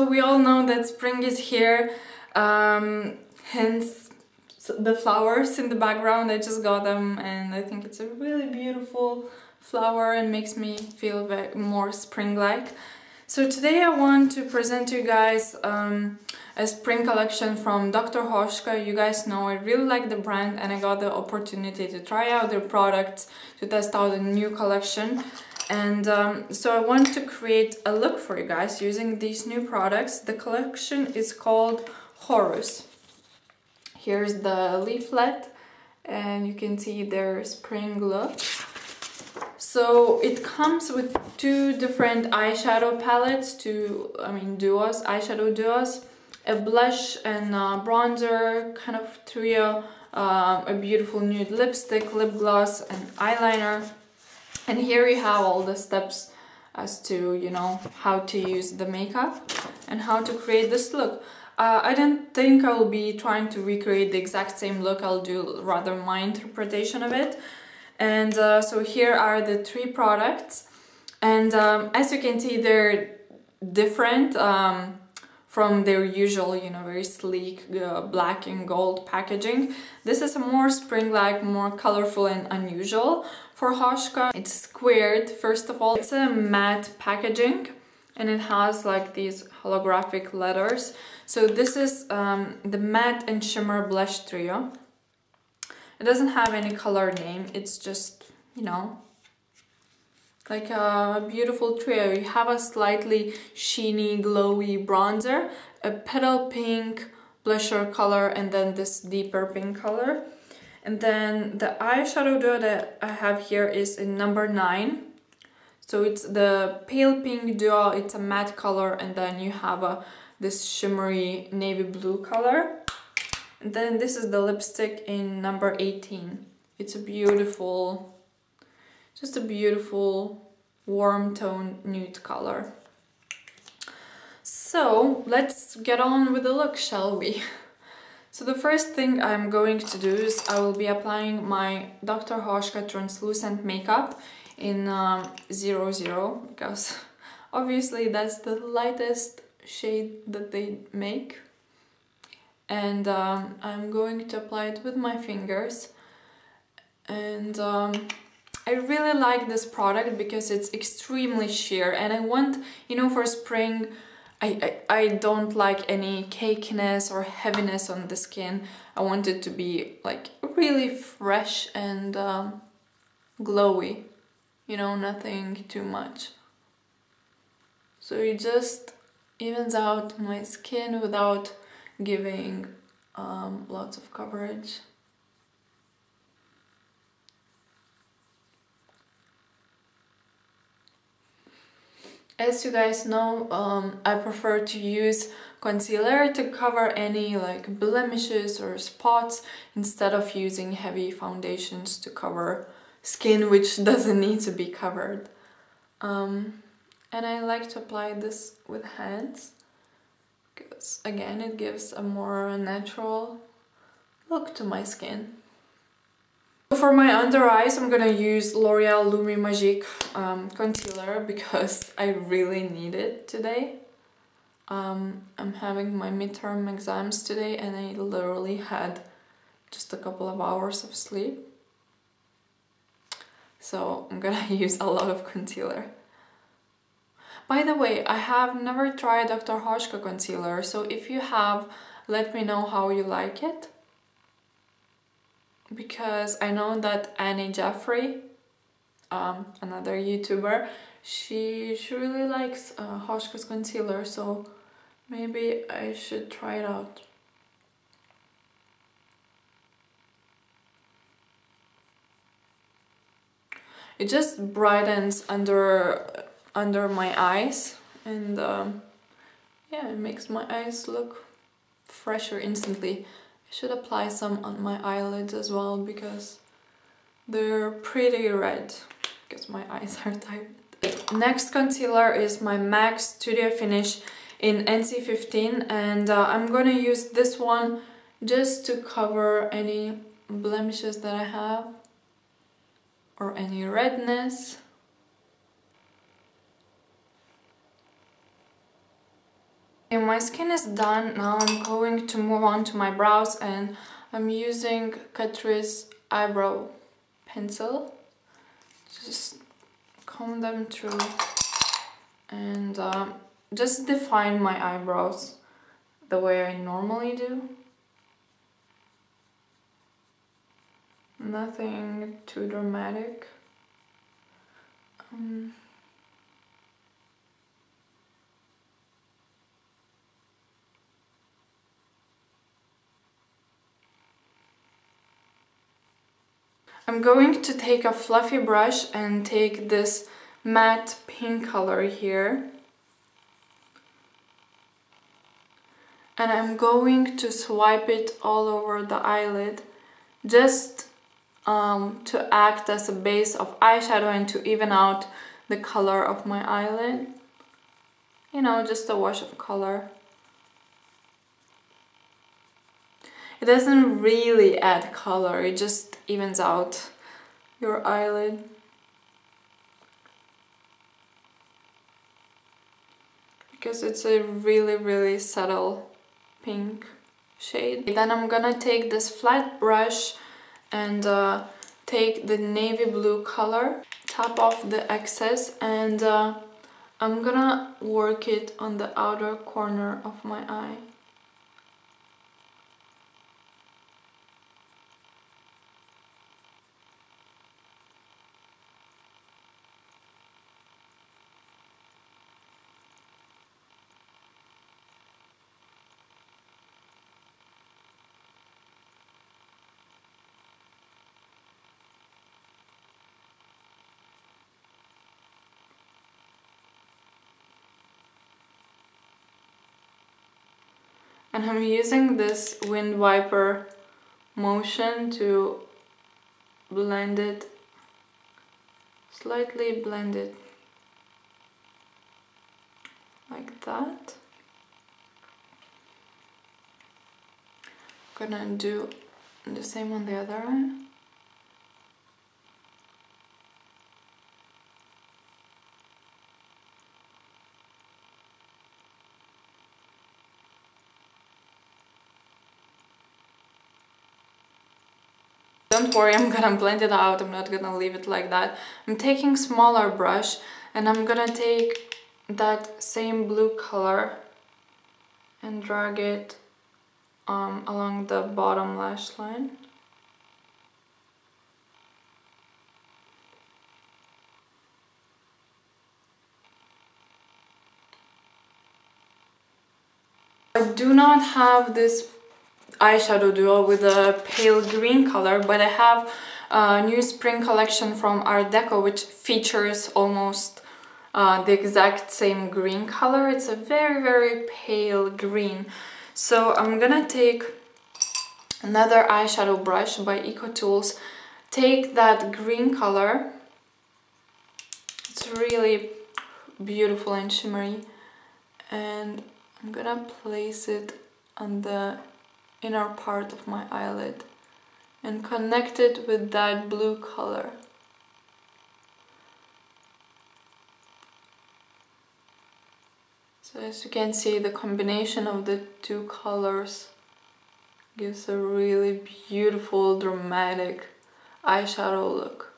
So we all know that spring is here, hence the flowers in the background. I just got them and I think it's a really beautiful flower and makes me feel very more spring-like. So today I want to present to you guys a spring collection from Dr.Hauschka. You guys know I really like the brand and I got the opportunity to try out their products, to test out a new collection. And so I want to create a look for you guys using these new products. The collection is called Horus. Here's the leaflet and you can see their spring look. So it comes with two different eyeshadow palettes, duos, eyeshadow duos, a blush and bronzer kind of trio, a beautiful nude lipstick, lip gloss and eyeliner. And here you have all the steps as to, you know, how to use the makeup and how to create this look. I don't think I'll be trying to recreate the exact same look. I'll do rather my interpretation of it. And so here are the three products. And as you can see, they're different from their usual, you know, very sleek black and gold packaging. This is a more spring-like, more colorful and unusual for Hauschka. It's squared, first of all. It's a matte packaging and it has like these holographic letters. So this is the matte and shimmer blush trio. It doesn't have any color name, it's just, you know, like a beautiful trio. You have a slightly sheeny, glowy bronzer, a petal pink blusher color, and then this deeper pink color. And then the eyeshadow duo that I have here is in number 9. So it's the pale pink duo, it's a matte color, and then you have this shimmery navy blue color. And then this is the lipstick in number 18. It's a beautiful, just a beautiful warm tone nude color. So let's get on with the look, shall we? So the first thing I'm going to do is I will be applying my Dr.Hauschka translucent makeup in 00, because obviously that's the lightest shade that they make. And I'm going to apply it with my fingers. And I really like this product because it's extremely sheer, and I want, you know, for spring, I don't like any cakiness or heaviness on the skin. I want it to be like really fresh and glowy, you know, nothing too much. So it just evens out my skin without giving lots of coverage. As you guys know, I prefer to use concealer to cover any like blemishes or spots instead of using heavy foundations to cover skin which doesn't need to be covered. And I like to apply this with hands, because again it gives a more natural look to my skin. For my under eyes I'm gonna use L'Oreal Lumi Magique concealer because I really need it today. I'm having my midterm exams today and I literally had just a couple of hours of sleep. So I'm gonna use a lot of concealer. By the way, I have never tried Dr.Hauschka concealer, so if you have, let me know how you like it. Because I know that Annie Jeffrey, another YouTuber, she really likes Hauschka's concealer, so maybe I should try it out. It just brightens under my eyes, and yeah, it makes my eyes look fresher instantly. I should apply some on my eyelids as well because they're pretty red, because my eyes are tired. Next concealer is my MAC Studio Finish in NC15, and I'm gonna use this one just to cover any blemishes that I have or any redness. Okay, my skin is done. Now I'm going to move on to my brows, and I'm using Catrice eyebrow pencil. Just comb them through and just define my eyebrows the way I normally do. Nothing too dramatic. I'm going to take a fluffy brush and take this matte pink color here. And I'm going to swipe it all over the eyelid, just to act as a base of eyeshadow and to even out the color of my eyelid. You know, just a wash of color. It doesn't really add color, it just evens out your eyelid. Because it's a really subtle pink shade. Then I'm gonna take this flat brush and take the navy blue color, tap off the excess, and I'm gonna work it on the outer corner of my eye. And I'm using this wind wiper motion to blend it, slightly blend it like that. Gonna do the same on the other eye. Don't worry, I'm gonna blend it out, I'm not gonna leave it like that. I'm taking smaller brush and I'm gonna take that same blue color and drag it along the bottom lash line. I do not have this eyeshadow duo with a pale green color, but I have a new spring collection from Art Deco which features almost the exact same green color. It's a very pale green. So I'm gonna take another eyeshadow brush by Eco Tools, take that green color, it's really beautiful and shimmery, and I'm gonna place it on the inner part of my eyelid and connect it with that blue color. So as you can see, the combination of the two colors gives a really beautiful, dramatic eyeshadow look.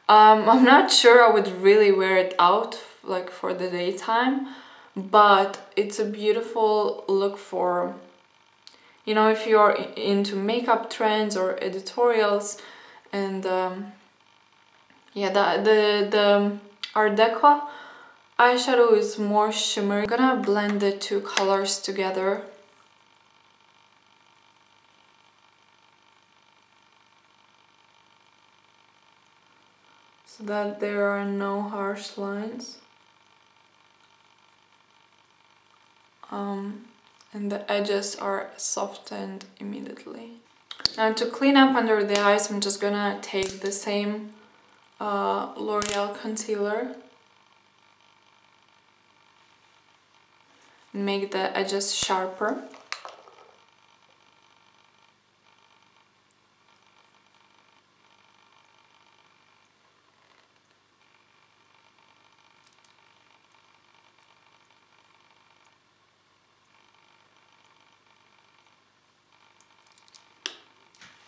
I'm not sure I would really wear it out like for the daytime, but it's a beautiful look for, you know, if you're into makeup trends or editorials. And yeah, the Art Deco eyeshadow is more shimmery. I'm gonna blend the two colors together. So that there are no harsh lines. And the edges are softened immediately. Now to clean up under the eyes, I'm just gonna take the same L'Oreal concealer and make the edges sharper.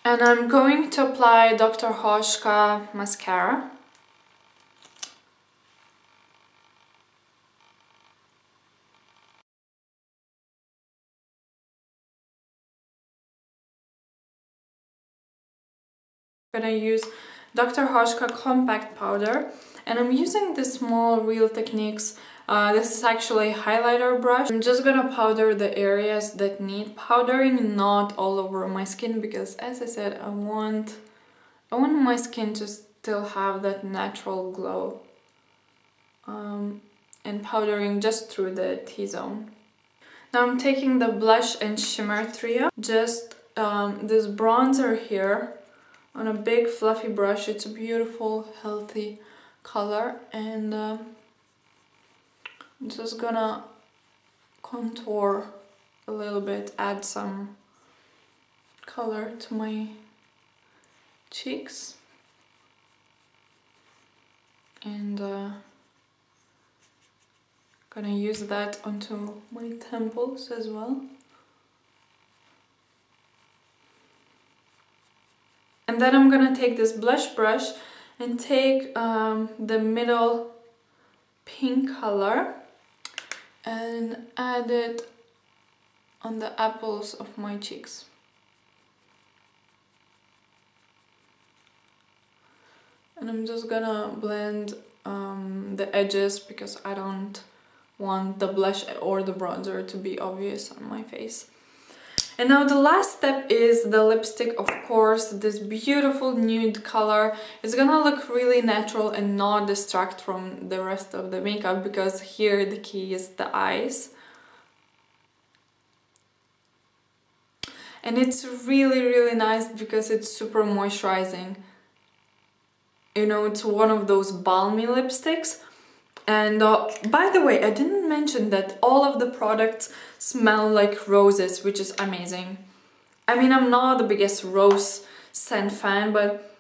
And I'm going to apply Dr.Hauschka mascara. I'm gonna use Dr.Hauschka compact powder, and I'm using the small Real Techniques. This is actually a highlighter brush. I'm just gonna powder the areas that need powdering, not all over my skin, because as I said, I want my skin to still have that natural glow. And powdering just through the T-zone. Now I'm taking the blush and shimmer trio, just this bronzer here on a big fluffy brush. It's a beautiful, healthy color, and I'm just gonna contour a little bit, add some color to my cheeks, and gonna use that onto my temples as well. And then I'm gonna take this blush brush and take the middle pink color and add it on the apples of my cheeks. And I'm just gonna blend the edges, because I don't want the blush or the bronzer to be obvious on my face. And now the last step is the lipstick, of course, this beautiful nude color. It's gonna look really natural and not distract from the rest of the makeup, because here the key is the eyes. And it's really, really nice because it's super moisturizing. You know, it's one of those balmy lipsticks. And by the way, I didn't mention that all of the products smell like roses, which is amazing. I mean, I'm not the biggest rose scent fan, but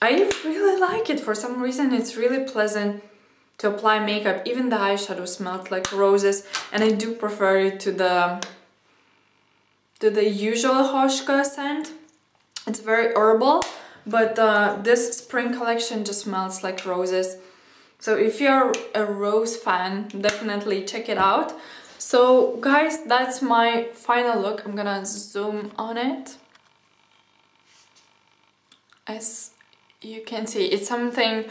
I really like it. For some reason, it's really pleasant to apply makeup. Even the eyeshadow smelled like roses, and I do prefer it to the usual Hauschka scent. It's very herbal, but this spring collection just smells like roses. So if you're a rose fan, definitely check it out. So guys, that's my final look. I'm gonna zoom on it. As you can see, it's something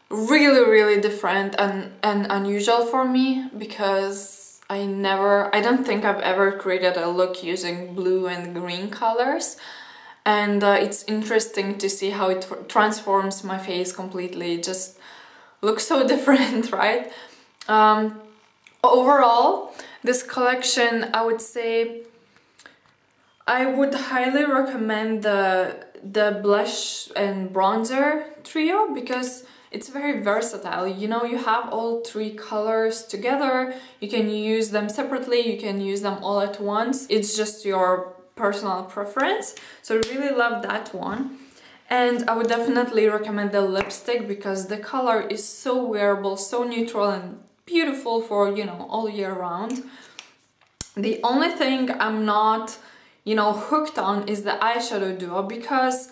really, really different and unusual for me, because I don't think I've ever created a look using blue and green colors. And it's interesting to see how it transforms my face completely. It just looks so different, right? Overall, this collection, I would say, I would highly recommend the blush and bronzer trio, because it's very versatile. You know, you have all three colors together. You can use them separately, you can use them all at once. It's just your personal preference. So I really love that one. And I would definitely recommend the lipstick, because the color is so wearable, so neutral and beautiful for, you know, all year round. The only thing I'm not, you know, hooked on is the Eyeshadow Duo, because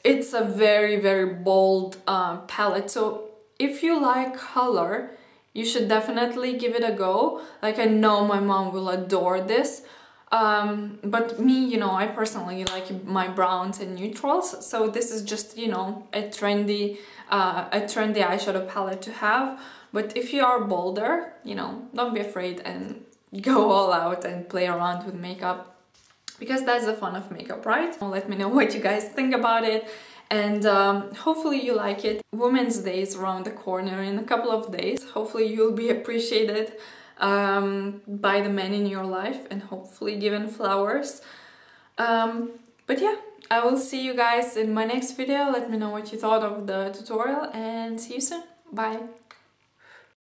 it's a very, very bold palette. So if you like color, you should definitely give it a go. Like, I know my mom will adore this. But me, you know, I personally like my browns and neutrals, so this is just, you know, a trendy eyeshadow palette to have. But if you are bolder, you know, don't be afraid and go all out and play around with makeup, because that's the fun of makeup, right? Let me know what you guys think about it, and hopefully you like it. Women's Day is around the corner in a couple of days. Hopefully you'll be appreciated by the men in your life, and hopefully given flowers. But yeah, I will see you guys in my next video. Let me know what you thought of the tutorial, and see you soon. Bye!